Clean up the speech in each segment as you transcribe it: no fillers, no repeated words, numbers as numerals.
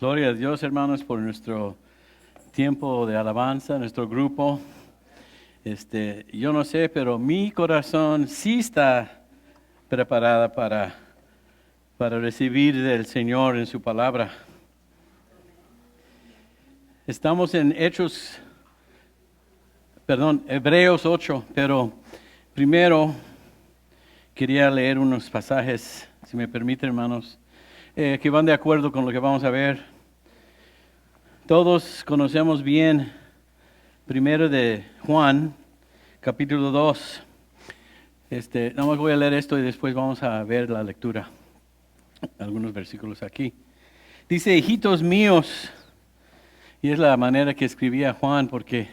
Gloria a Dios, hermanos, por nuestro tiempo de alabanza, nuestro grupo. Yo no sé, pero mi corazón sí está preparada para recibir del Señor en su palabra. Estamos en Hebreos 8, pero primero quería leer unos pasajes, si me permiten, hermanos, que van de acuerdo con lo que vamos a ver. Todos conocemos bien primero de Juan, capítulo 2. Nada más voy a leer esto y después vamos a ver la lectura. Algunos versículos aquí. Dice, hijitos míos, y es la manera que escribía Juan, porque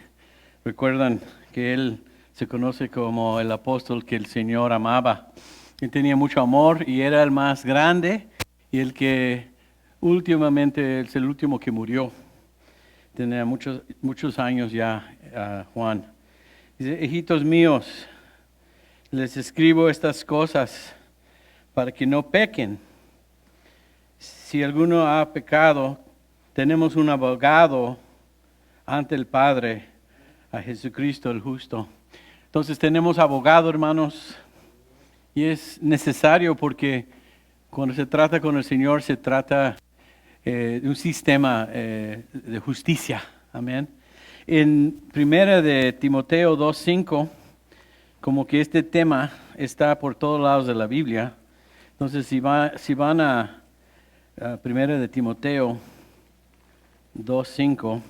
recuerdan que él se conoce como el apóstol que el Señor amaba. Él tenía mucho amor y era el más grande y el que últimamente es el último que murió. Tenía muchos años ya, Juan. Dice, hijitos míos, les escribo estas cosas para que no pequen. Si alguno ha pecado, tenemos un abogado ante el Padre, a Jesucristo el justo. Entonces tenemos abogado, hermanos, y es necesario porque cuando se trata con el Señor, se trata de un sistema de justicia. Amén. En primera de Timoteo 2:5, como que este tema está por todos lados de la Biblia. Entonces, si van a primera de Timoteo 2:5,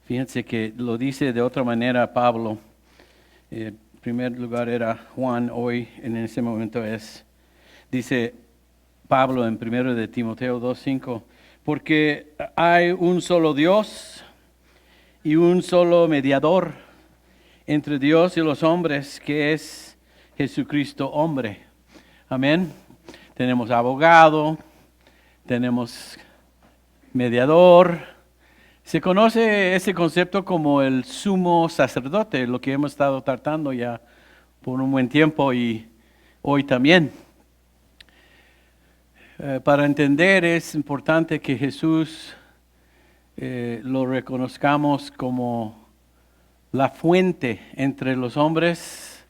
fíjense que lo dice de otra manera Pablo. En primer lugar era Juan, hoy en ese momento dice Pablo en primero de Timoteo 2:5, porque hay un solo Dios y un solo mediador entre Dios y los hombres, que es Jesucristo hombre. Amén. Tenemos abogado, tenemos mediador. Se conoce ese concepto como el sumo sacerdote, lo que hemos estado tratando ya por un buen tiempo y hoy también. Para entender es importante que Jesús lo reconozcamos como la fuente entre los hombres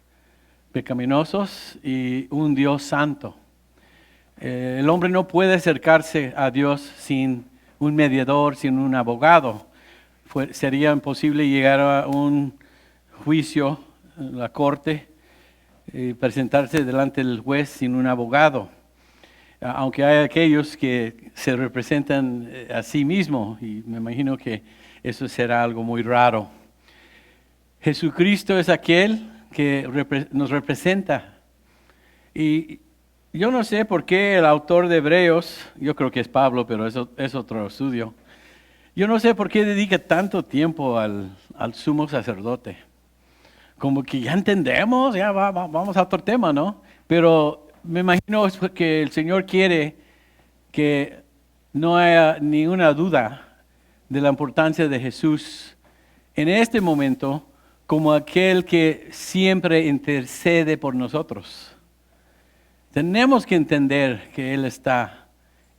pecaminosos y un Dios santo. El hombre no puede acercarse a Dios sin un mediador, sin un abogado. Sería imposible llegar a un juicio, la corte, y presentarse delante del juez sin un abogado. Aunque hay aquellos que se representan a sí mismos, y me imagino que eso será algo muy raro. Jesucristo es aquel que nos representa. Y yo no sé por qué el autor de Hebreos, yo creo que es Pablo, pero eso es otro estudio. Yo no sé por qué dedica tanto tiempo al sumo sacerdote. Como que ya entendemos, ya vamos a otro tema, ¿no? Pero me imagino es porque el Señor quiere que no haya ninguna duda de la importancia de Jesús en este momento como aquel que siempre intercede por nosotros. Tenemos que entender que Él está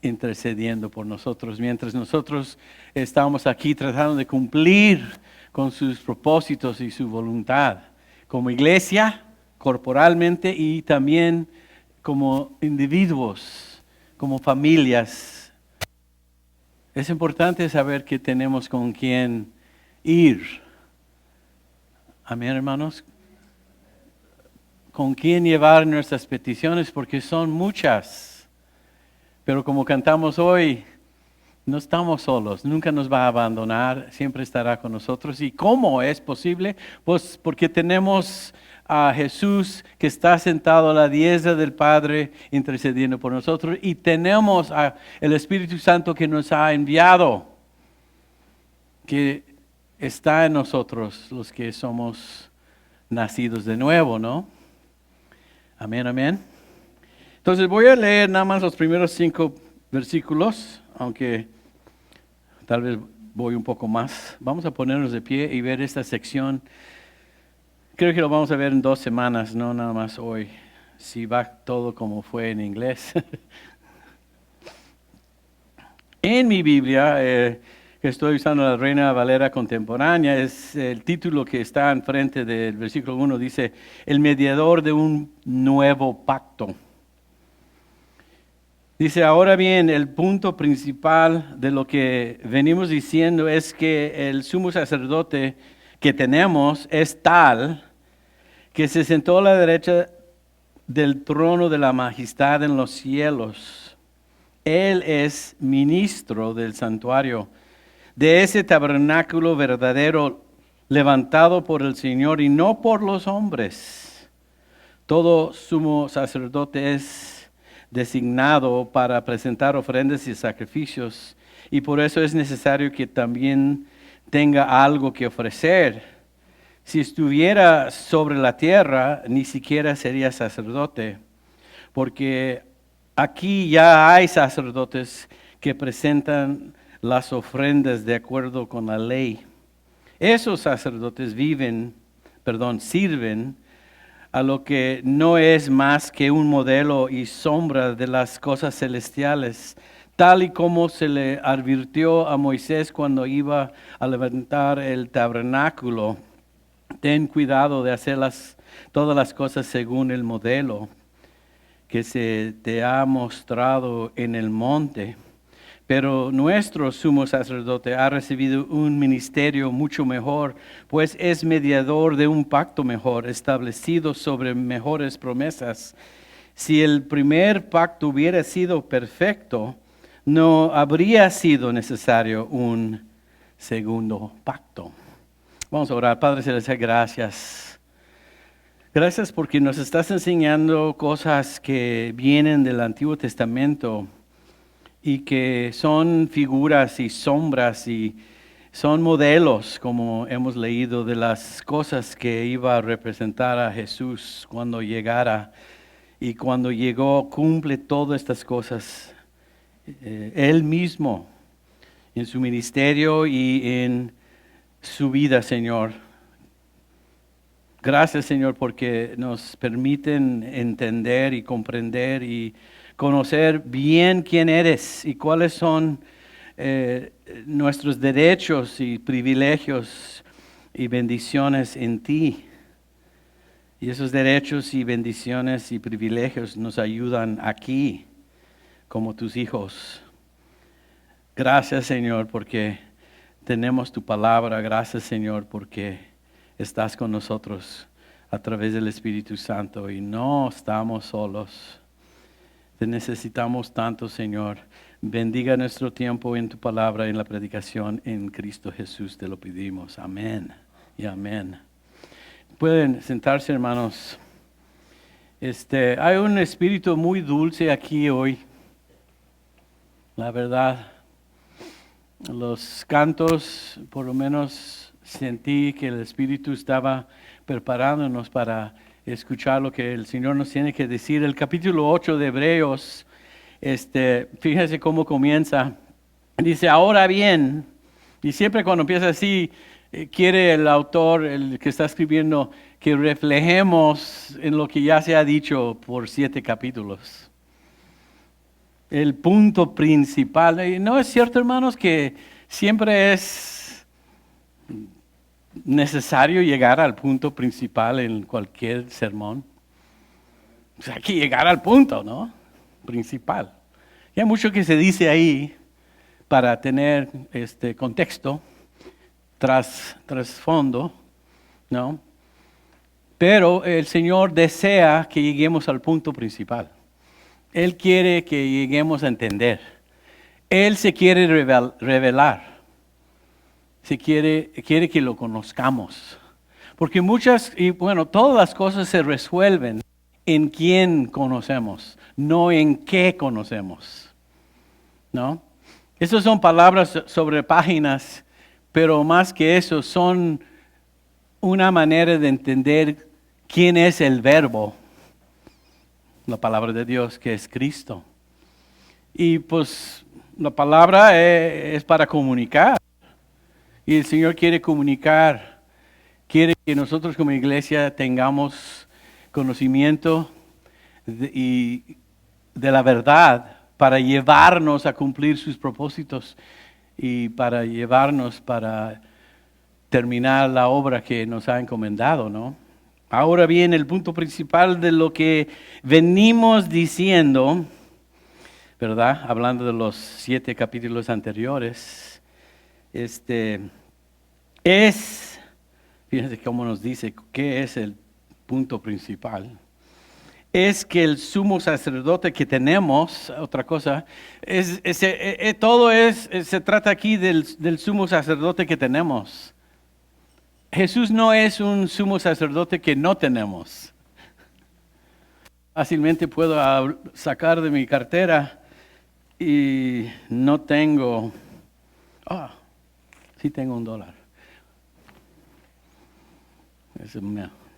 intercediendo por nosotros mientras nosotros estamos aquí tratando de cumplir con sus propósitos y su voluntad, como iglesia, corporalmente y también como individuos, como familias. Es importante saber que tenemos con quién ir. Amén, hermanos. Con quién llevar nuestras peticiones, porque son muchas. Pero como cantamos hoy, no estamos solos, nunca nos va a abandonar, siempre estará con nosotros. ¿Y cómo es posible? Pues porque tenemos a Jesús que está sentado a la diestra del Padre intercediendo por nosotros y tenemos al Espíritu Santo que nos ha enviado, que está en nosotros los que somos nacidos de nuevo, ¿no? Amén, amén. Entonces voy a leer nada más los primeros 5 versículos, aunque tal vez voy un poco más. Vamos a ponernos de pie y ver esta sección. Creo que lo vamos a ver en 2 semanas, no nada más hoy. Si va todo como fue en inglés. En mi Biblia, que estoy usando la Reina Valera contemporánea, es el título que está enfrente del versículo 1, dice, el mediador de un nuevo pacto. Dice, ahora bien, el punto principal de lo que venimos diciendo es que el sumo sacerdote que tenemos es tal que se sentó a la derecha del trono de la majestad en los cielos. Él es ministro del santuario, de ese tabernáculo verdadero levantado por el Señor y no por los hombres. Todo sumo sacerdote es designado para presentar ofrendas y sacrificios, y por eso es necesario que también tenga algo que ofrecer. Si estuviera sobre la tierra, ni siquiera sería sacerdote, porque aquí ya hay sacerdotes que presentan las ofrendas de acuerdo con la ley. Esos sacerdotes sirven a lo que no es más que un modelo y sombra de las cosas celestiales, tal y como se le advirtió a Moisés cuando iba a levantar el tabernáculo. Ten cuidado de hacer todas las cosas según el modelo que se te ha mostrado en el monte. Pero nuestro sumo sacerdote ha recibido un ministerio mucho mejor, pues es mediador de un pacto mejor, establecido sobre mejores promesas. Si el primer pacto hubiera sido perfecto, no habría sido necesario un segundo pacto. Vamos a orar. Padre Celestial, gracias. Gracias porque nos estás enseñando cosas que vienen del Antiguo Testamento y que son figuras y sombras y son modelos, como hemos leído, de las cosas que iba a representar a Jesús cuando llegara. Y cuando llegó, cumple todas estas cosas. Él mismo, en su ministerio y en su vida, Señor. Gracias, Señor, porque nos permiten entender y comprender y conocer bien quién eres y cuáles son nuestros derechos y privilegios y bendiciones en ti. Y esos derechos y bendiciones y privilegios nos ayudan aquí como tus hijos. Gracias, Señor, porque tenemos tu palabra. Gracias, Señor, porque estás con nosotros a través del Espíritu Santo y no estamos solos. Te necesitamos tanto, Señor. Bendiga nuestro tiempo en tu palabra, en la predicación en Cristo Jesús. Te lo pedimos. Amén y amén. Pueden sentarse, hermanos. Hay un espíritu muy dulce aquí hoy. La verdad, los cantos, por lo menos sentí que el Espíritu estaba preparándonos para escuchar lo que el Señor nos tiene que decir. El capítulo 8 de Hebreos, fíjense cómo comienza. Dice, ahora bien, y siempre cuando empieza así, quiere el autor, el que está escribiendo, que reflejemos en lo que ya se ha dicho por 7 capítulos. El punto principal, ¿no es cierto, hermanos, que siempre es necesario llegar al punto principal en cualquier sermón? Pues hay que llegar al punto, ¿no? Principal. Y hay mucho que se dice ahí para tener contexto, trasfondo, ¿no? Pero el Señor desea que lleguemos al punto principal. Él quiere que lleguemos a entender. Él se quiere revelar. Quiere que lo conozcamos. Porque todas las cosas se resuelven en quién conocemos, no en qué conocemos. ¿No? Esas son palabras sobre páginas, pero más que eso son una manera de entender quién es el Verbo, la palabra de Dios, que es Cristo. Y pues la palabra es para comunicar. Y el Señor quiere comunicar, quiere que nosotros como iglesia tengamos conocimiento de la verdad, para llevarnos a cumplir sus propósitos y para llevarnos para terminar la obra que nos ha encomendado, ¿no? Ahora bien, el punto principal de lo que venimos diciendo, ¿verdad? Hablando de los 7 capítulos anteriores, fíjense cómo nos dice, ¿qué es el punto principal? Es que el sumo sacerdote que tenemos, otra cosa, se trata aquí del sumo sacerdote que tenemos. Jesús no es un sumo sacerdote que no tenemos. Fácilmente puedo sacar de mi cartera y no tengo, sí tengo $1.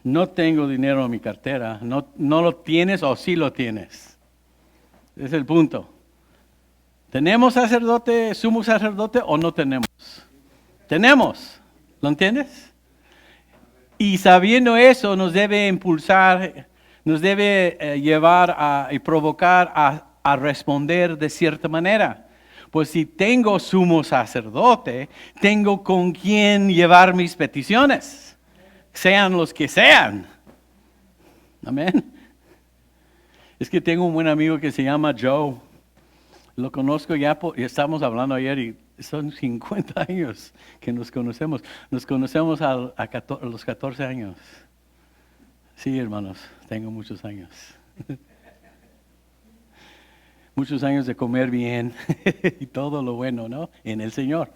No tengo dinero en mi cartera. No lo tienes o sí lo tienes. Ese es el punto. ¿Tenemos sacerdote, sumo sacerdote o no tenemos? Tenemos. ¿Lo entiendes? Y sabiendo eso nos debe impulsar, nos debe llevar y provocar a responder de cierta manera. Pues si tengo sumo sacerdote, tengo con quién llevar mis peticiones, sean los que sean. Amén. Es que tengo un buen amigo que se llama Joe. Lo conozco ya, estamos hablando ayer y son 50 años que nos conocemos. Nos conocemos a los 14 años. Sí, hermanos, tengo muchos años. Muchos años de comer bien y todo lo bueno, ¿no? En el Señor.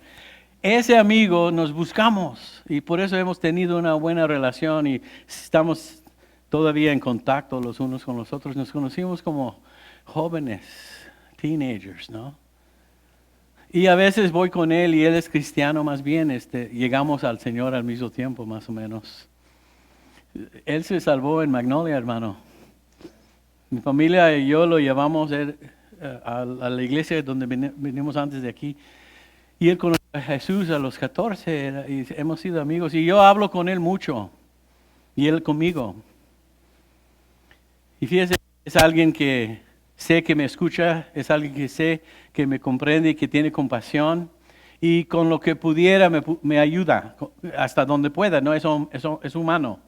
Ese amigo nos buscamos y por eso hemos tenido una buena relación y estamos todavía en contacto los unos con los otros. Nos conocimos como jóvenes, teenagers, ¿no? Y a veces voy con él y él es cristiano más bien, llegamos al Señor al mismo tiempo más o menos. Él se salvó en Magnolia, hermano. Mi familia y yo lo llevamos a la iglesia donde venimos antes de aquí. Y él conoció a Jesús a los 14 y hemos sido amigos. Y yo hablo con él mucho y él conmigo. Y fíjese, es alguien que sé que me escucha, es alguien que sé que me comprende y que tiene compasión. Y con lo que pudiera me ayuda hasta donde pueda, ¿no? Es humano.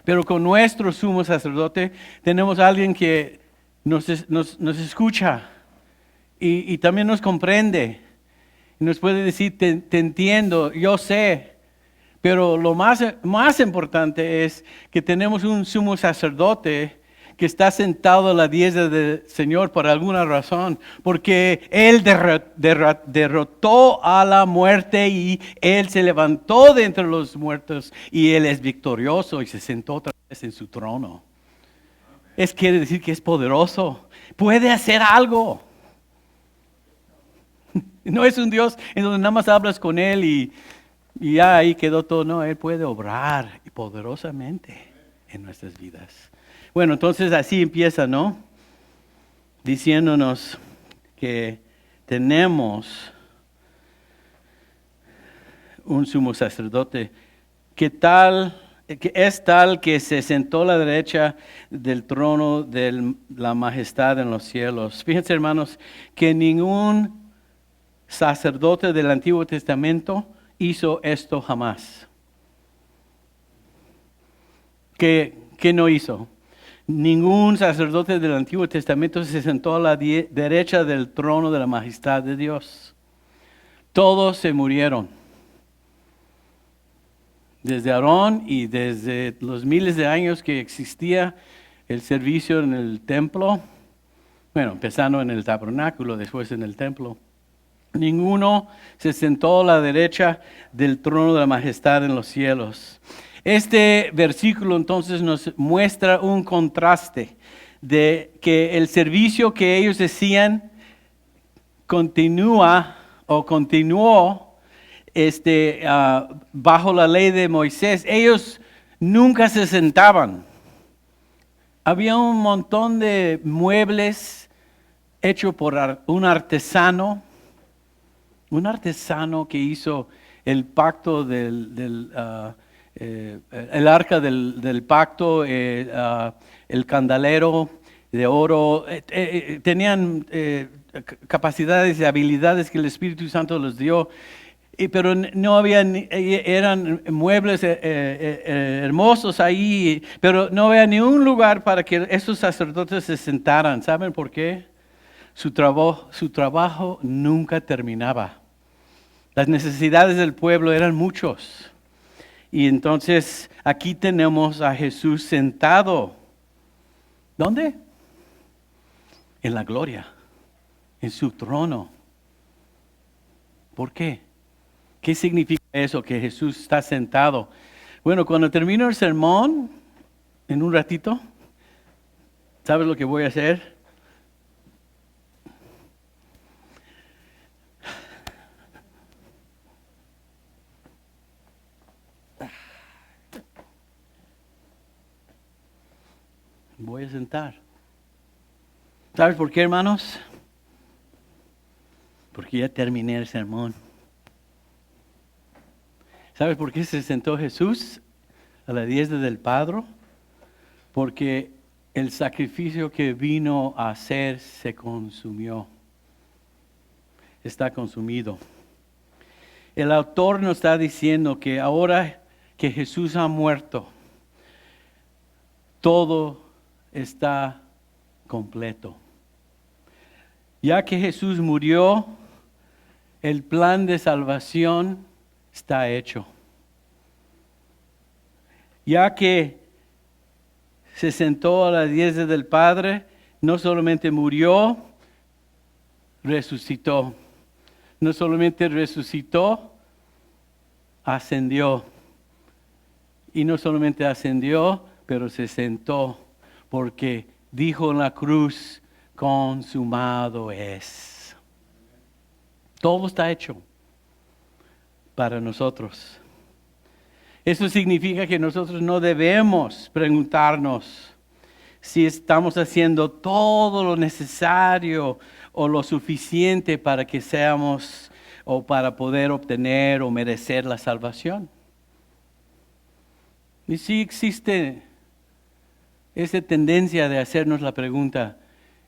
Pero con nuestro sumo sacerdote tenemos a alguien que nos escucha y también nos comprende. Y nos puede decir, te entiendo, yo sé. Pero lo más importante es que tenemos un sumo sacerdote que está sentado a la diestra del Señor por alguna razón, porque Él derrotó a la muerte y Él se levantó de entre los muertos y Él es victorioso y se sentó otra vez en su trono. Eso quiere decir que es poderoso, puede hacer algo. No es un Dios en donde nada más hablas con Él y ya ahí quedó todo. No, Él puede obrar poderosamente en nuestras vidas. Bueno, entonces así empieza, ¿no? Diciéndonos que tenemos un sumo sacerdote que es tal que se sentó a la derecha del trono de la majestad en los cielos. Fíjense, hermanos, que ningún sacerdote del Antiguo Testamento hizo esto jamás. ¿Qué no hizo? Ningún sacerdote del Antiguo Testamento se sentó a la derecha del trono de la majestad de Dios. Todos se murieron. Desde Aarón y desde los miles de años que existía el servicio en el templo, bueno, empezando en el tabernáculo, después en el templo, ninguno se sentó a la derecha del trono de la majestad en los cielos. Este versículo entonces nos muestra un contraste de que el servicio que ellos hacían continuó bajo la ley de Moisés. Ellos nunca se sentaban. Había un montón de muebles hechos por un artesano que hizo el pacto el arca del pacto, el candelero, de oro, tenían capacidades y habilidades que el Espíritu Santo les dio, pero no había, eran muebles hermosos ahí, pero no había ni un lugar para que esos sacerdotes se sentaran. ¿Saben por qué? Su trabajo nunca terminaba. Las necesidades del pueblo eran muchos. Y entonces aquí tenemos a Jesús sentado. ¿Dónde? En la gloria, en su trono. ¿Por qué? ¿Qué significa eso, que Jesús está sentado? Bueno, cuando termino el sermón, en un ratito, ¿sabes lo que voy a hacer? Voy a sentar. ¿Sabes por qué, hermanos? Porque ya terminé el sermón. ¿Sabes por qué se sentó Jesús a la diestra del Padre? Porque el sacrificio que vino a hacer se consumió. Está consumido. El autor nos está diciendo que ahora que Jesús ha muerto, todo está completo. Ya que Jesús murió, el plan de salvación está hecho. Ya que se sentó a la diestra del Padre, no solamente murió, resucitó. No solamente resucitó, ascendió. Y no solamente ascendió, pero se sentó, porque dijo en la cruz, consumado es. Todo está hecho para nosotros. Eso significa que nosotros no debemos preguntarnos si estamos haciendo todo lo necesario o lo suficiente para que seamos o para poder obtener o merecer la salvación. Y sí existe esa tendencia de hacernos la pregunta,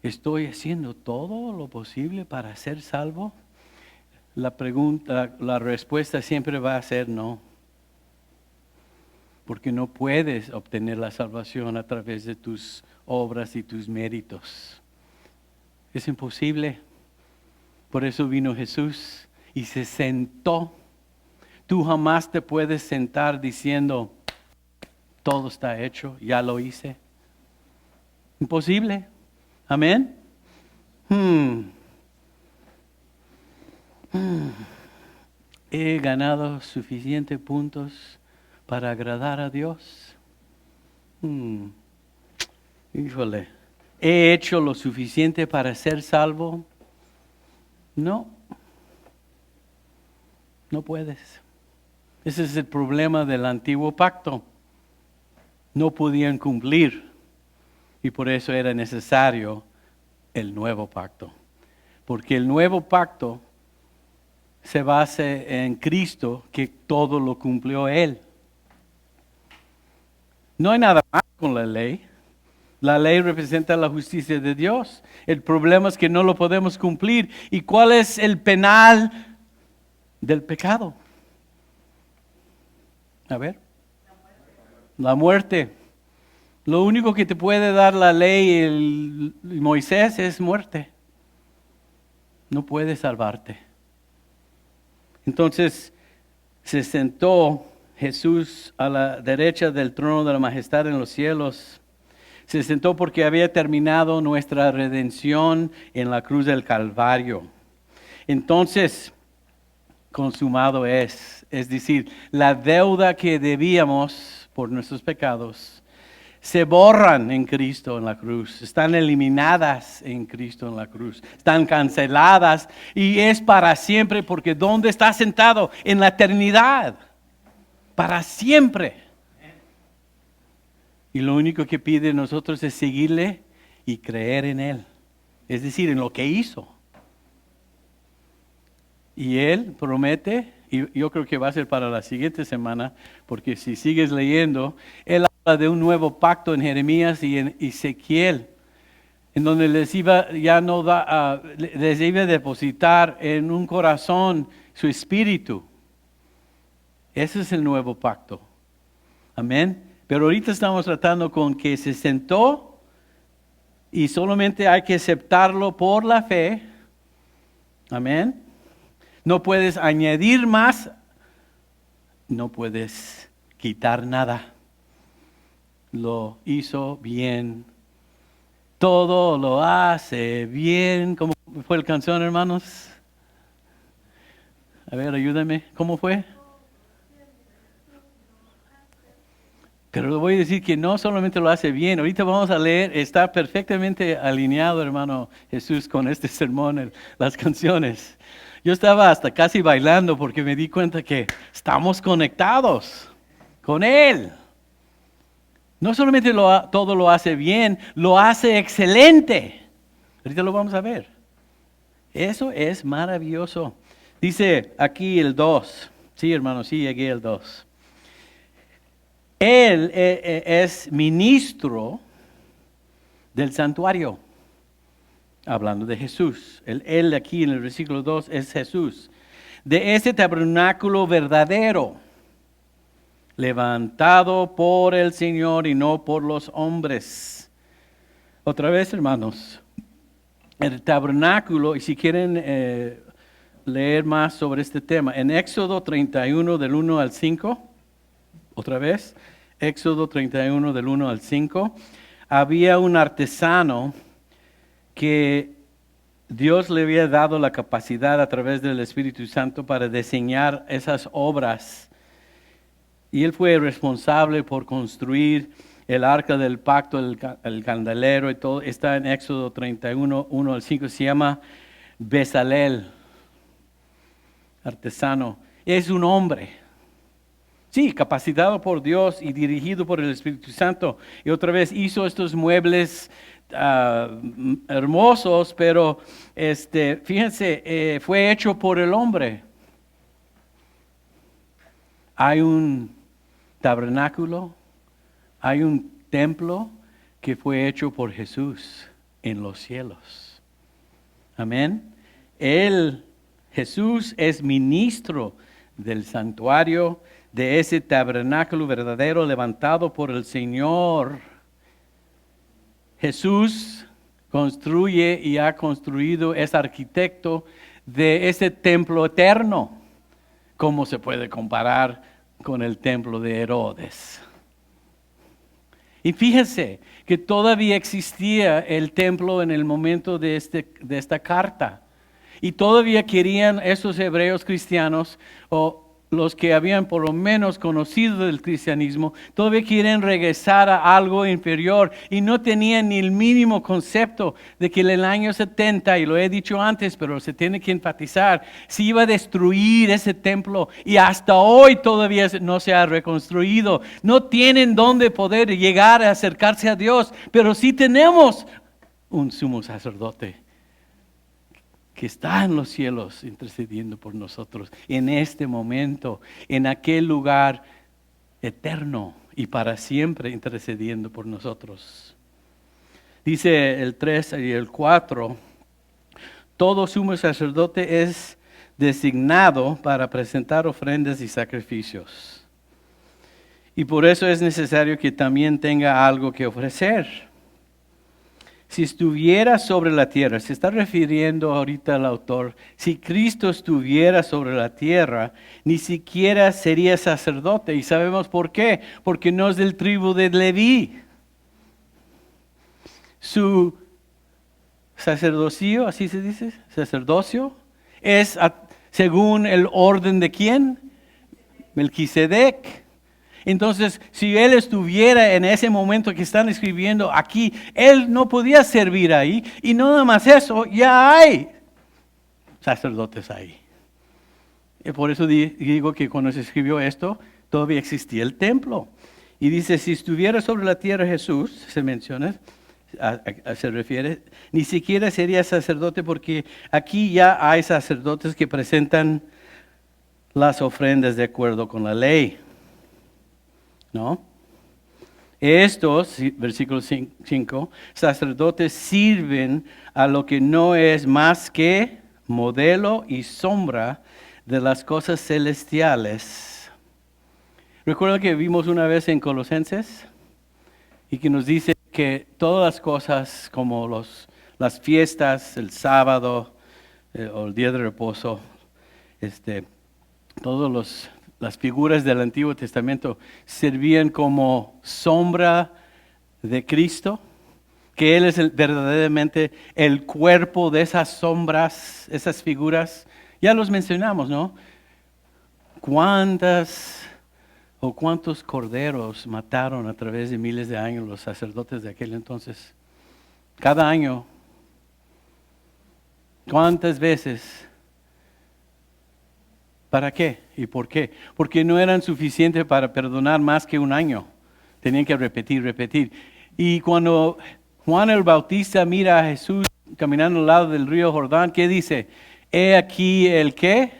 ¿estoy haciendo todo lo posible para ser salvo? La respuesta siempre va a ser no. Porque no puedes obtener la salvación a través de tus obras y tus méritos. Es imposible. Por eso vino Jesús y se sentó. Tú jamás te puedes sentar diciendo, todo está hecho, ya lo hice. Imposible. Amén. He ganado suficientes puntos para agradar a Dios. Híjole, ¿he hecho lo suficiente para ser salvo? No, no puedes. Ese es el problema del antiguo pacto. No podían cumplir y por eso era necesario el nuevo pacto. Porque el nuevo pacto se basa en Cristo, que todo lo cumplió Él. No hay nada más con la ley. La ley representa la justicia de Dios. El problema es que no lo podemos cumplir. ¿Y cuál es el penal del pecado? A ver. La muerte. Lo único que te puede dar la ley y Moisés es muerte. No puede salvarte. Entonces se sentó Jesús a la derecha del trono de la majestad en los cielos. Se sentó porque había terminado nuestra redención en la cruz del Calvario. Entonces, consumado es decir, la deuda que debíamos por nuestros pecados, se borran en Cristo en la cruz, están eliminadas en Cristo en la cruz, están canceladas y es para siempre porque ¿dónde está sentado? En la eternidad, para siempre. Y lo único que pide de nosotros es seguirle y creer en Él, es decir, en lo que hizo. Y Él promete, y yo creo que va a ser para la siguiente semana, porque si sigues leyendo, Él habla de un nuevo pacto en Jeremías y en Ezequiel. en donde les iba, les iba a depositar en un corazón su espíritu. Ese es el nuevo pacto. Amén. Pero ahorita estamos tratando con que se sentó y solamente hay que aceptarlo por la fe. Amén. No puedes añadir más, no puedes quitar nada. Lo hizo bien. Todo lo hace bien. ¿Cómo fue la canción, hermanos? A ver, ayúdame. ¿Cómo fue? Pero le voy a decir que no solamente lo hace bien. Ahorita vamos a leer, está perfectamente alineado, hermano Jesús, con este sermón, las canciones. Yo estaba hasta casi bailando porque me di cuenta que estamos conectados con Él. No solamente todo lo hace bien, lo hace excelente. Ahorita lo vamos a ver. Eso es maravilloso. Dice aquí el 2. Sí, hermano, sí llegué al 2. Él es ministro del santuario. Hablando de Jesús. Él aquí en el versículo 2 es Jesús. De ese tabernáculo verdadero, levantado por el Señor y no por los hombres. Otra vez, hermanos, el tabernáculo, y si quieren leer más sobre este tema, en Éxodo 31 del 1 al 5, otra vez, Éxodo 31 del 1 al 5, había un artesano que Dios le había dado la capacidad a través del Espíritu Santo para diseñar esas obras. Y él fue responsable por construir el arca del pacto, el candelero y todo. Está en Éxodo 31, 1 al 5. Se llama Bezalel, artesano. Es un hombre. Sí, capacitado por Dios y dirigido por el Espíritu Santo. Y otra vez hizo estos muebles hermosos, pero fíjense, fue hecho por el hombre. Hay un tabernáculo, hay un templo que fue hecho por Jesús en los cielos. Amén. Jesús es ministro del santuario, de ese tabernáculo verdadero levantado por el Señor. Jesús construye y ha construido, es arquitecto de ese templo eterno. ¿Cómo se puede comparar con el templo de Herodes? Y fíjense que todavía existía el templo en el momento de esta carta. Y todavía querían esos hebreos cristianos, o los que habían por lo menos conocido del cristianismo, todavía quieren regresar a algo inferior y no tenían ni el mínimo concepto de que en el año 70, y lo he dicho antes, pero se tiene que enfatizar, se iba a destruir ese templo y hasta hoy todavía no se ha reconstruido. No tienen dónde poder llegar a acercarse a Dios, pero sí tenemos un sumo sacerdote que está en los cielos intercediendo por nosotros en este momento, en aquel lugar eterno y para siempre intercediendo por nosotros. Dice el 3 y el 4, todo sumo sacerdote es designado para presentar ofrendas y sacrificios. Y por eso es necesario que también tenga algo que ofrecer. Si estuviera sobre la tierra, se está refiriendo ahorita al autor, si Cristo estuviera sobre la tierra, ni siquiera sería sacerdote. ¿Y sabemos por qué? Porque no es del tribu de Leví. Su sacerdocio, así se dice, sacerdocio, es según el orden de ¿quién? Melquisedec. Entonces, si él estuviera en ese momento que están escribiendo aquí, él no podía servir ahí. Y no nada más eso, ya hay sacerdotes ahí. Y por eso digo que cuando se escribió esto, todavía existía el templo. Y dice, si estuviera sobre la tierra Jesús, se menciona, se refiere, ni siquiera sería sacerdote porque aquí ya hay sacerdotes que presentan las ofrendas de acuerdo con la ley. ¿No? Estos, versículo 5, sacerdotes sirven a lo que no es más que modelo y sombra de las cosas celestiales. ¿Recuerdan que vimos una vez en Colosenses? Y que nos dice que todas las cosas como las fiestas, el sábado o el día de reposo, todas las figuras del Antiguo Testamento servían como sombra de Cristo, que Él es verdaderamente el cuerpo de esas sombras, esas figuras. Ya los mencionamos, ¿no? ¿Cuántos corderos mataron a través de miles de años los sacerdotes de aquel entonces? Cada año. ¿Cuántas veces? ¿Para qué? ¿Y por qué? Porque no eran suficientes para perdonar más que un año. Tenían que repetir. Y cuando Juan el Bautista mira a Jesús caminando al lado del río Jordán, ¿qué dice? He aquí el ¿qué?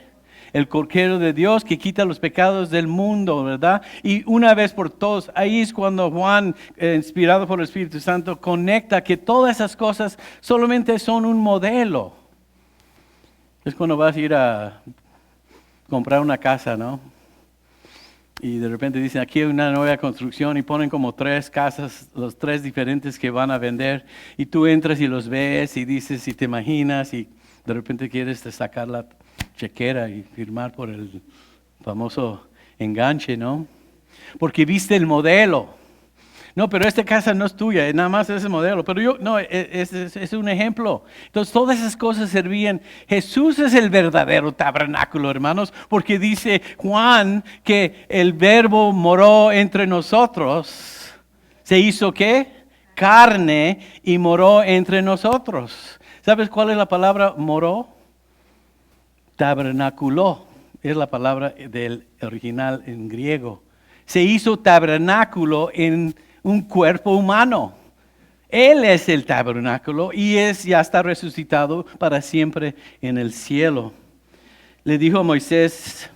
El Cordero de Dios que quita los pecados del mundo, ¿verdad? Y una vez por todos, ahí es cuando Juan, inspirado por el Espíritu Santo, conecta que todas esas cosas solamente son un modelo. Es cuando vas a ir a comprar una casa, ¿no? Y de repente dicen, aquí hay una nueva construcción y ponen como 3 casas, los 3 diferentes que van a vender. Y tú entras y los ves y dices y te imaginas y de repente quieres sacar la chequera y firmar por el famoso enganche, ¿no? Porque viste el modelo. No, pero esta casa no es tuya, nada más es el modelo. Pero es un ejemplo. Entonces todas esas cosas servían. Jesús es el verdadero tabernáculo, hermanos, porque dice Juan que el verbo moró entre nosotros. ¿Se hizo qué? Carne y moró entre nosotros. ¿Sabes cuál es la palabra moró? Tabernaculó, es la palabra del original en griego. Se hizo tabernáculo en un cuerpo humano. Él es el tabernáculo y ya está resucitado para siempre en el cielo. Le dijo a Moisés,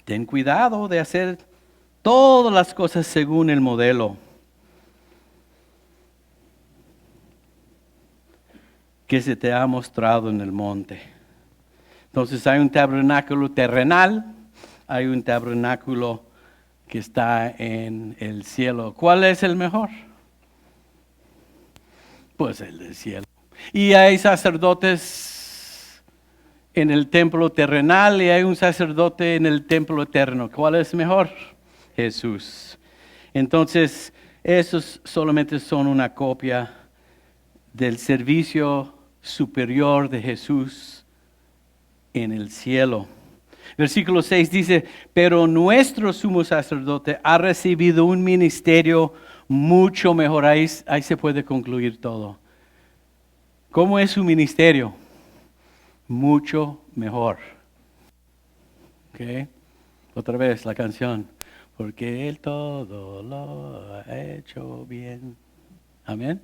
ten cuidado de hacer todas las cosas según el modelo que se te ha mostrado en el monte. Entonces hay un tabernáculo terrenal, hay un tabernáculo que está en el cielo. ¿Cuál es el mejor? Pues el del cielo. Y hay sacerdotes en el templo terrenal y hay un sacerdote en el templo eterno. ¿Cuál es mejor? Jesús. Entonces, esos solamente son una copia del servicio superior de Jesús en el cielo. Versículo 6 dice, pero nuestro sumo sacerdote ha recibido un ministerio mucho mejor. Ahí se puede concluir todo. ¿Cómo es su ministerio? Mucho mejor. ¿Okay? Otra vez la canción. Porque Él todo lo ha hecho bien. Amén.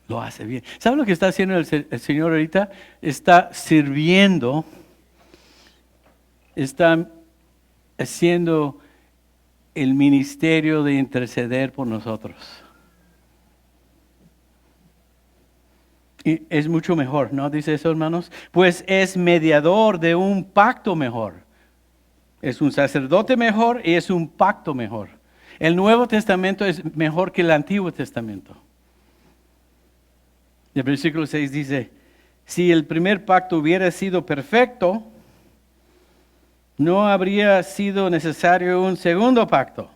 Lo hace bien. ¿Sabe lo que está haciendo el Señor ahorita? Está sirviendo, está haciendo el ministerio de interceder por nosotros. Y es mucho mejor, ¿no? Dice eso, hermanos. Pues es mediador de un pacto mejor. Es un sacerdote mejor y es un pacto mejor. El Nuevo Testamento es mejor que el Antiguo Testamento. El versículo 6 dice, si el primer pacto hubiera sido perfecto, no habría sido necesario un segundo pacto.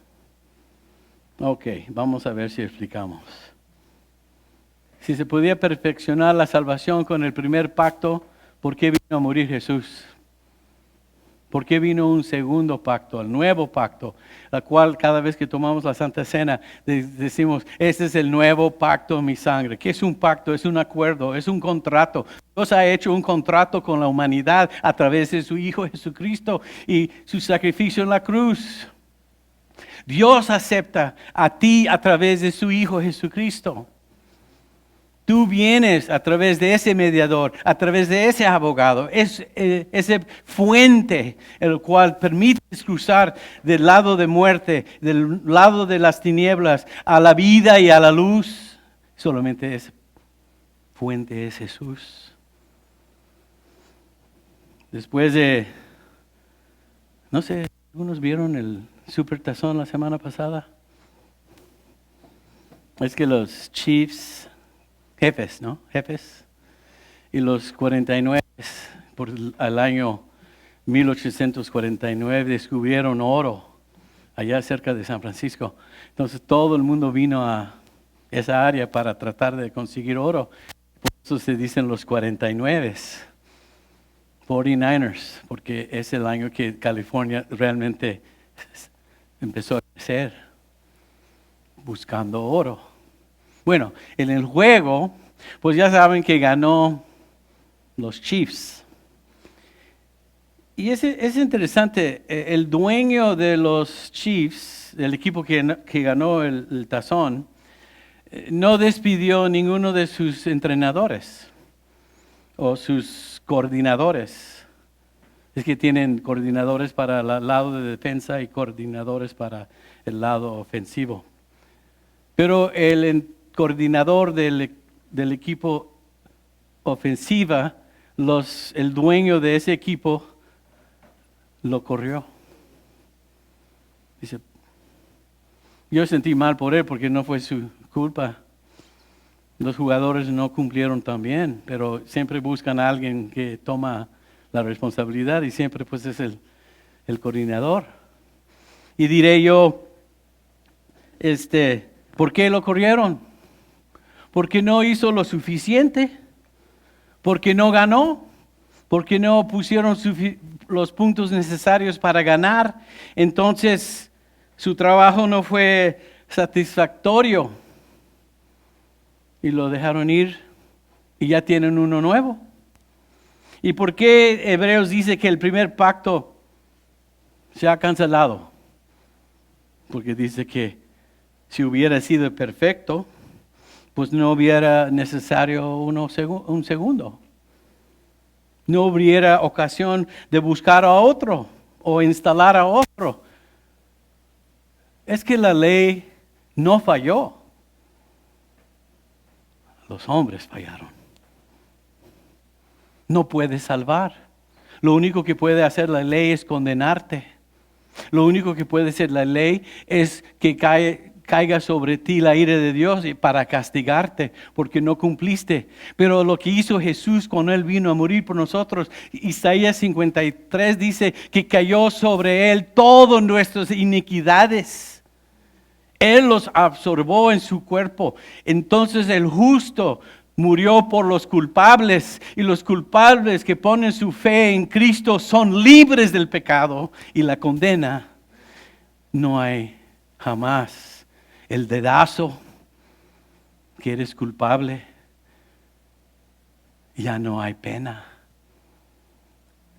Ok, vamos a ver si explicamos. Si se podía perfeccionar la salvación con el primer pacto, ¿por qué vino a morir Jesús? ¿Por qué vino un segundo pacto, el nuevo pacto? La cual cada vez que tomamos la Santa Cena decimos, este es el nuevo pacto en mi sangre. ¿Qué es un pacto? Es un acuerdo, es un contrato. Dios ha hecho un contrato con la humanidad a través de su Hijo Jesucristo y su sacrificio en la cruz. Dios acepta a ti a través de su Hijo Jesucristo. Tú vienes a través de ese mediador, a través de ese abogado, ese fuente, el cual permites cruzar del lado de muerte, del lado de las tinieblas, a la vida y a la luz. Solamente ese fuente es Jesús. Después de, no sé, ¿algunos vieron el Supertazón la semana pasada? Es que los Chiefs, jefes, y los 49 por el año 1849 descubrieron oro allá cerca de San Francisco. Entonces todo el mundo vino a esa área para tratar de conseguir oro. Por eso se dicen los 49, 49ers, porque es el año que California realmente empezó a crecer buscando oro. Bueno, en el juego, pues ya saben que ganó los Chiefs. Y es interesante, el dueño de los Chiefs, del equipo que ganó el tazón, no despidió ninguno de sus entrenadores o sus coordinadores. Es que tienen coordinadores para el lado de defensa y coordinadores para el lado ofensivo. Pero el coordinador del equipo ofensiva, el dueño de ese equipo, lo corrió. Dice, yo sentí mal por él porque no fue su culpa. Los jugadores no cumplieron tan bien, pero siempre buscan a alguien que toma la responsabilidad y siempre pues es el coordinador. Y diré yo, ¿por qué lo corrieron? Porque no hizo lo suficiente, porque no ganó, porque no pusieron los puntos necesarios para ganar. Entonces su trabajo no fue satisfactorio y lo dejaron ir y ya tienen uno nuevo. ¿Y por qué Hebreos dice que el primer pacto se ha cancelado? Porque dice que si hubiera sido perfecto, pues no hubiera necesario un segundo. No hubiera ocasión de buscar a otro o instalar a otro. Es que la ley no falló. Los hombres fallaron. No puede salvar. Lo único que puede hacer la ley es condenarte. Lo único que puede hacer la ley es que caiga sobre ti la ira de Dios para castigarte porque no cumpliste. Pero lo que hizo Jesús cuando Él vino a morir por nosotros, Isaías 53 dice que cayó sobre Él todas nuestras iniquidades. Él los absorbó en su cuerpo. Entonces el justo murió por los culpables y los culpables que ponen su fe en Cristo son libres del pecado y la condena. No hay jamás el dedazo que eres culpable. Ya no hay pena.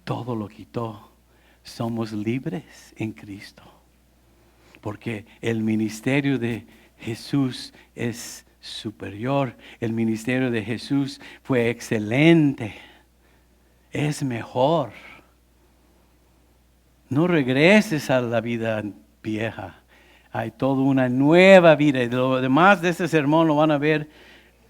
Todo lo quitó. Somos libres en Cristo. Porque el ministerio de Jesús es superior. El ministerio de Jesús fue excelente. Es mejor. No regreses a la vida vieja. Hay toda una nueva vida. Y lo demás de este sermón lo van a ver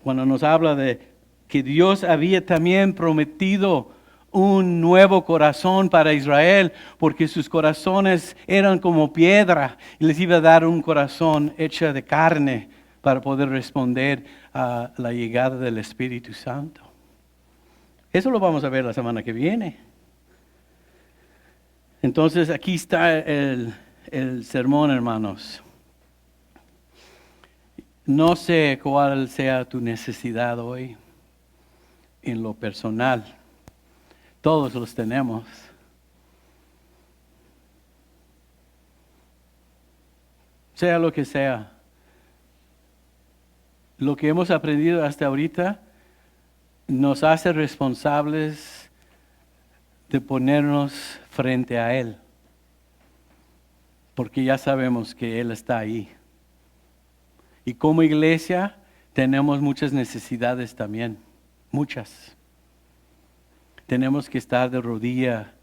cuando nos habla de que Dios había también prometido un nuevo corazón para Israel, porque sus corazones eran como piedra, y les iba a dar un corazón hecho de carne para poder responder a la llegada del Espíritu Santo. Eso lo vamos a ver la semana que viene. Entonces aquí está el sermón, hermanos. No sé cuál sea tu necesidad hoy en lo personal. Todos los tenemos. Sea lo que sea. Lo que hemos aprendido hasta ahorita nos hace responsables de ponernos frente a Él. Porque ya sabemos que Él está ahí. Y como iglesia tenemos muchas necesidades también, muchas. Tenemos que estar de rodilla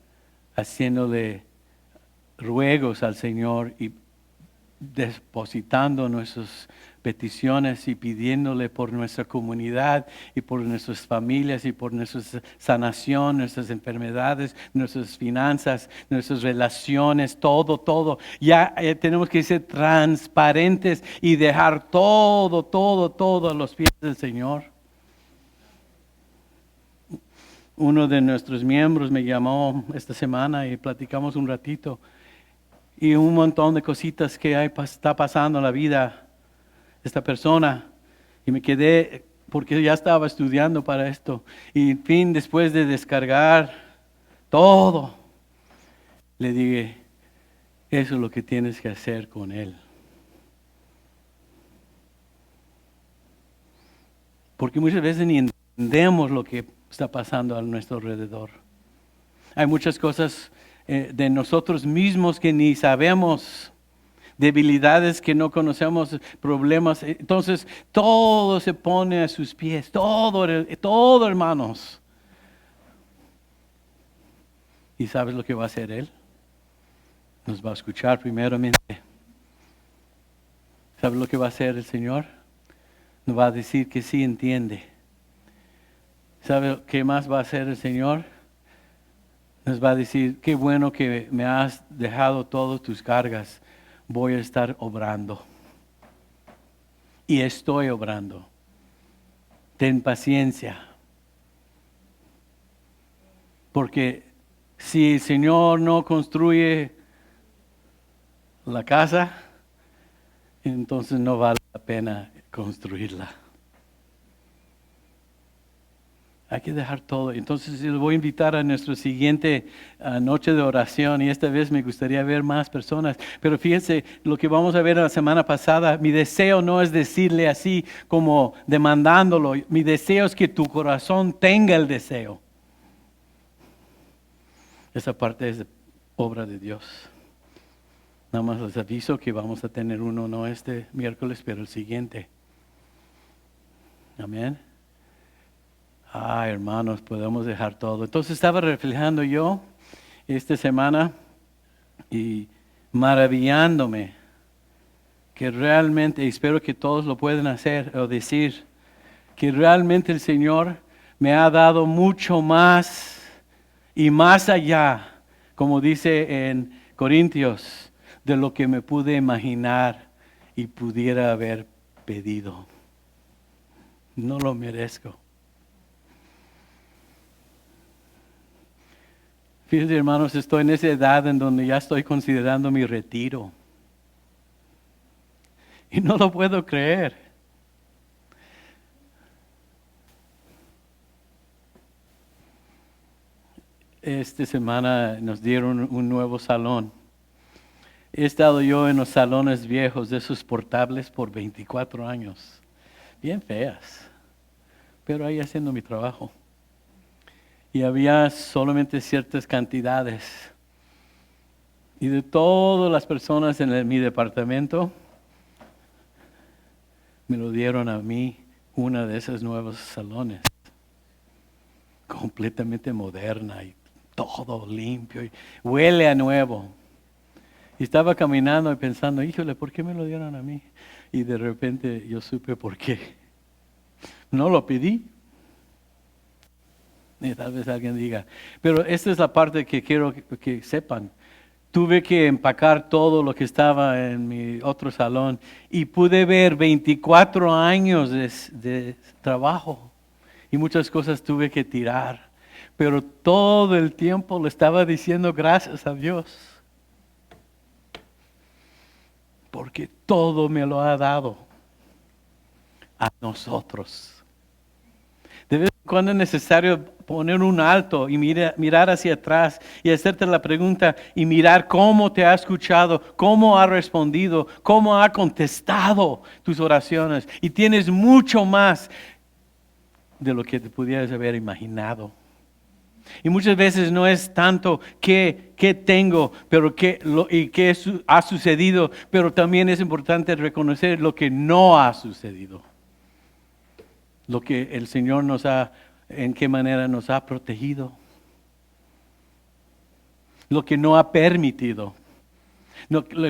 haciéndole ruegos al Señor y depositando nuestras peticiones y pidiéndole por nuestra comunidad y por nuestras familias y por nuestra sanación, nuestras enfermedades, nuestras finanzas, nuestras relaciones, todo. Ya tenemos que ser transparentes y dejar todo a los pies del Señor. Uno de nuestros miembros me llamó esta semana y platicamos un ratito. Y un montón de cositas que está pasando en la vida esta persona. Y me quedé, porque ya estaba estudiando para esto. Y en fin, después de descargar todo, le dije, eso es lo que tienes que hacer con él. Porque muchas veces ni entendemos lo que está pasando a nuestro alrededor. Hay muchas cosas de nosotros mismos que ni sabemos, debilidades que no conocemos, problemas. Entonces todo se pone a sus pies, todo hermanos. ¿Y sabes lo que va a hacer Él? Nos va a escuchar primeramente. ¿Sabes lo que va a hacer el Señor? Nos va a decir que sí entiende. ¿Sabe qué más va a hacer el Señor? Nos va a decir, qué bueno que me has dejado todas tus cargas. Voy a estar obrando. Y estoy obrando. Ten paciencia. Porque si el Señor no construye la casa, entonces no vale la pena construirla. Hay que dejar todo. Entonces les voy a invitar a nuestra siguiente noche de oración y esta vez me gustaría ver más personas. Pero fíjense, lo que vamos a ver la semana pasada, mi deseo no es decirle así como demandándolo. Mi deseo es que tu corazón tenga el deseo. Esa parte es obra de Dios. Nada más les aviso que vamos a tener uno, no este miércoles, pero el siguiente. Amén. Hermanos, podemos dejar todo. Entonces estaba reflejando yo esta semana y maravillándome que realmente, espero que todos lo puedan hacer o decir, que realmente el Señor me ha dado mucho más y más allá, como dice en Corintios, de lo que me pude imaginar y pudiera haber pedido. No lo merezco. Fíjense, hermanos, estoy en esa edad en donde ya estoy considerando mi retiro. Y no lo puedo creer. Esta semana nos dieron un nuevo salón. He estado yo en los salones viejos de esos portables por 24 años. Bien feas. Pero ahí haciendo mi trabajo. Y había solamente ciertas cantidades. Y de todas las personas en mi departamento, me lo dieron a mí una de esos nuevos salones. Completamente moderna y todo limpio. Y huele a nuevo. Y estaba caminando y pensando, híjole, ¿por qué me lo dieron a mí? Y de repente yo supe por qué. No lo pedí. Y tal vez alguien diga, pero esta es la parte que quiero que sepan. Tuve que empacar todo lo que estaba en mi otro salón y pude ver 24 años de trabajo y muchas cosas tuve que tirar. Pero todo el tiempo le estaba diciendo gracias a Dios. Porque todo me lo ha dado a nosotros. De vez en cuando es necesario poner un alto y mirar hacia atrás y hacerte la pregunta y mirar cómo te ha escuchado, cómo ha respondido, cómo ha contestado tus oraciones. Y tienes mucho más de lo que te pudieras haber imaginado. Y muchas veces no es tanto qué tengo, pero qué ha sucedido, pero también es importante reconocer lo que no ha sucedido. lo que el Señor en qué manera nos ha protegido, lo que no ha permitido.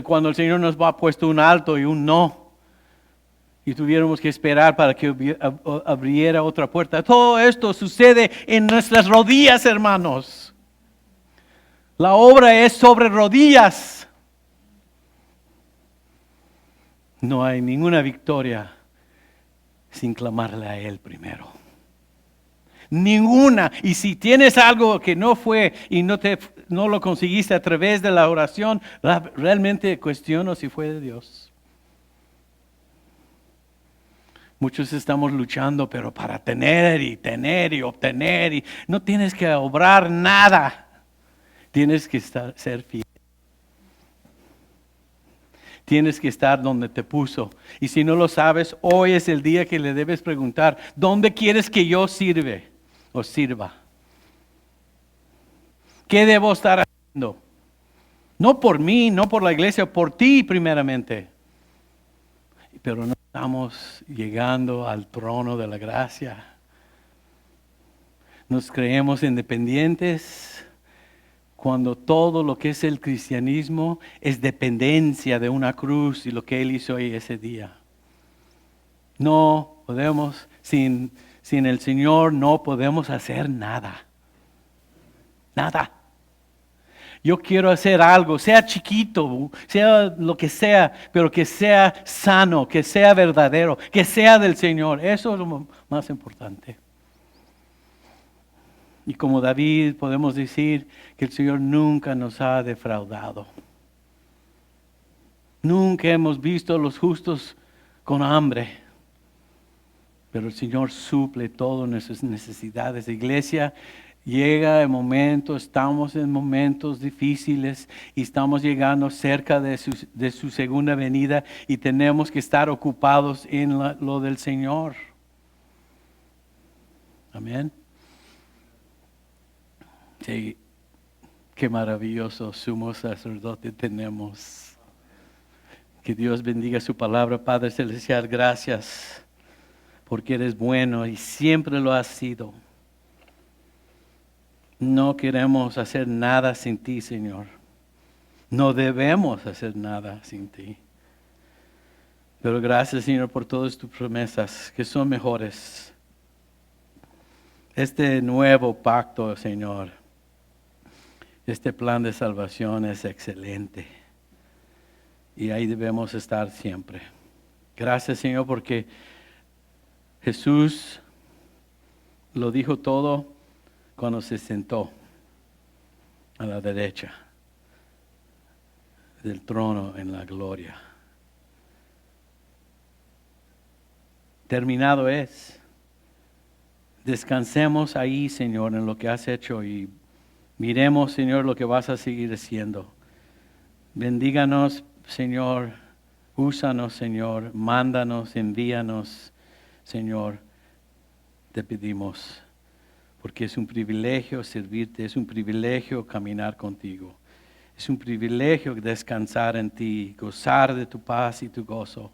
Cuando el Señor nos ha puesto un alto y un no, y tuviéramos que esperar para que abriera otra puerta. Todo esto sucede en nuestras rodillas, hermanos. La obra es sobre rodillas. No hay ninguna victoria sin clamarle a Él primero. Ninguna. Y si tienes algo que no fue y no lo conseguiste a través de la oración, realmente cuestiono si fue de Dios. Muchos estamos luchando, pero para tener y obtener. Y no tienes que obrar nada. Tienes que ser fiel. Tienes que estar donde te puso. Y si no lo sabes, hoy es el día que le debes preguntar, ¿dónde quieres que yo sirva? ¿Qué debo estar haciendo? No por mí, no por la iglesia, por ti primeramente. Pero no estamos llegando al trono de la gracia. Nos creemos independientes cuando todo lo que es el cristianismo es dependencia de una cruz y lo que Él hizo ahí ese día. No podemos, sin el Señor no podemos hacer nada. Nada. Yo quiero hacer algo, sea chiquito, sea lo que sea, pero que sea sano, que sea verdadero, que sea del Señor. Eso es lo más importante. Y como David podemos decir que el Señor nunca nos ha defraudado. Nunca hemos visto a los justos con hambre, pero el Señor suple todas nuestras necesidades. Iglesia, estamos en momentos difíciles y estamos llegando cerca de su segunda venida y tenemos que estar ocupados en lo del Señor. Amén. Sí, qué maravilloso sumo sacerdote tenemos. Que Dios bendiga su palabra, Padre Celestial, gracias porque eres bueno y siempre lo has sido. No queremos hacer nada sin ti, Señor. No debemos hacer nada sin ti. Pero gracias, Señor, por todas tus promesas que son mejores. Este nuevo pacto, Señor, este plan de salvación es excelente. Y ahí debemos estar siempre. Gracias, Señor, porque Jesús lo dijo todo cuando se sentó a la derecha del trono en la gloria. Terminado es. Descansemos ahí, Señor, en lo que has hecho y miremos, Señor, lo que vas a seguir haciendo. Bendíganos, Señor. Úsanos, Señor. Mándanos, envíanos, Señor. Te pedimos. Porque es un privilegio servirte, es un privilegio caminar contigo. Es un privilegio descansar en ti, gozar de tu paz y tu gozo.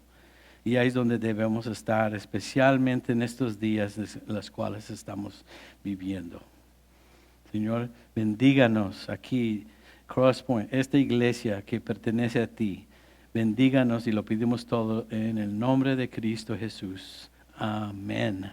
Y ahí es donde debemos estar, especialmente en estos días en los cuales estamos viviendo. Señor, bendíganos aquí, Cross Point, esta iglesia que pertenece a ti. Bendíganos y lo pedimos todo en el nombre de Cristo Jesús. Amén.